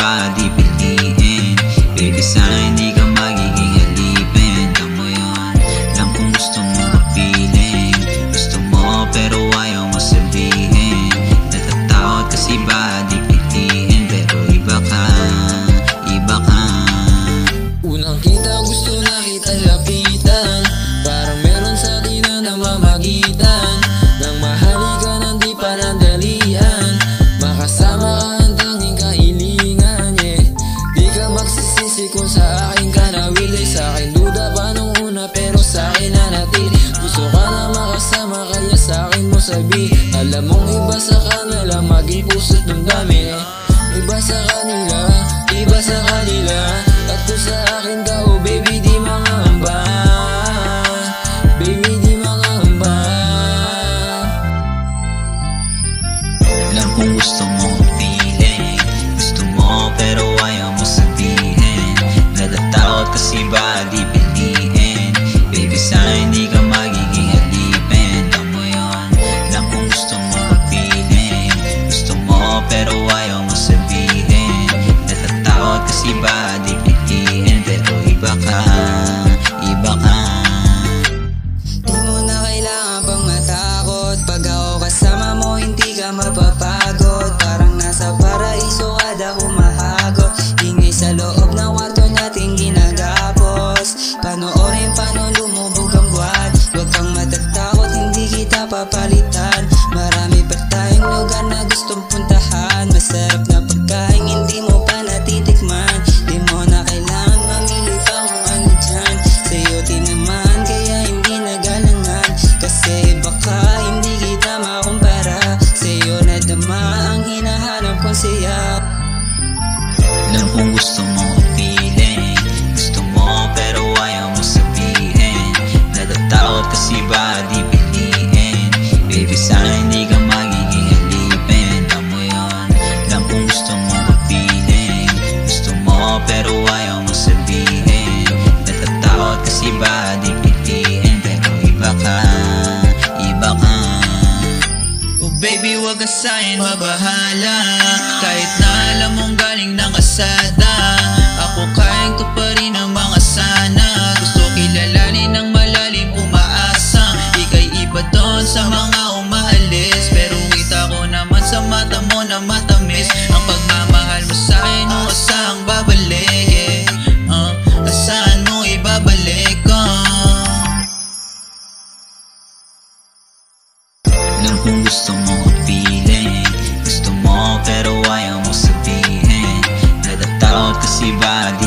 ba di piliin? Baby sana hindi ka magiging halipin. Alam mo yun, alam kung gusto mo mapiling. Gusto mo pero ayaw mo sabihin. Natatakot kasi ba di piliin? Pero iba ka, iba ka. Unang kita gusto na kita lapitan, parang meron sa akin na namamagitan. Nang mahali ka nang di panandalian, makasama ka ang tanging kahilingan, yeah. Di ka magsisisi kung sa akin ka nawili. Sa akin duda pa nung una pero sa akin nanatili. Gusto ka na makasama kaya sa akin mo sabi. Alam mong iba sa kanila maging puso't ng dami. Iba sa kanila, iba sa kanila. At kung sa akin daw baby di mangamba, baby di mangamba. Alam kung gusto mo feeling, gusto mo pero ayaw mo sabihin. Natatakot kasi ba di piliin? Baby sana hindi ka magiging halipin. Alam mo yun, alam kung gusto mo feeling, gusto mo pero ayaw mo sabihin. Natatakot kasi ba di piliin? Pero iba ka, iba ka. Di mo na kailangan pang matakot, pag ako kasama mo hindi ka mapapagod. Parang nasa paraiso kada humahagod. Ingay sa loob ng kwarto natin ginagapos. Panoorin paano lumubog ang buwan. Huwag kang matatakot, hindi kita papalitan. Marami pa tayong lugar na gustong puntahan. Masarap na pagkain hindi mo pa natitikman. Di mo na kailangan mamili pa kung ano dyan. Sa'yo tinaman kaya hindi nagalangan. Kasi baka hindi kita makumpara. Sa'yo nadama ang hinahanap kong siya. Alam kung gusto mo feeling, gusto mo pero ayaw mo sabihin. Natatakot kasi ba di piliin? Baby sana hindi ka magiging halipin. Alam mo yun, alam kung gusto mo feeling, gusto mo pero ayaw mo sabihin. Natatakot kasi ba di piliin? Pero iba ka, iba ka. Oh baby wag ka sa'kin mabahala, kahit na alam mong galing ng kasada. Ako kayang to pa rin ang mga sana. Gusto kilalanin ng malalim umaasa. Ika'y iba doon sa mga umaalis. Pero kita ko naman sa mata mo na matamis. Ang pagmamahal mo sa'kin o asang babalik, yeah. Asahan mo ibabalik ko. Alam kung gusto mo feeling, gusto mo pero ayaw mo sabihin. Natatakot kasi ba di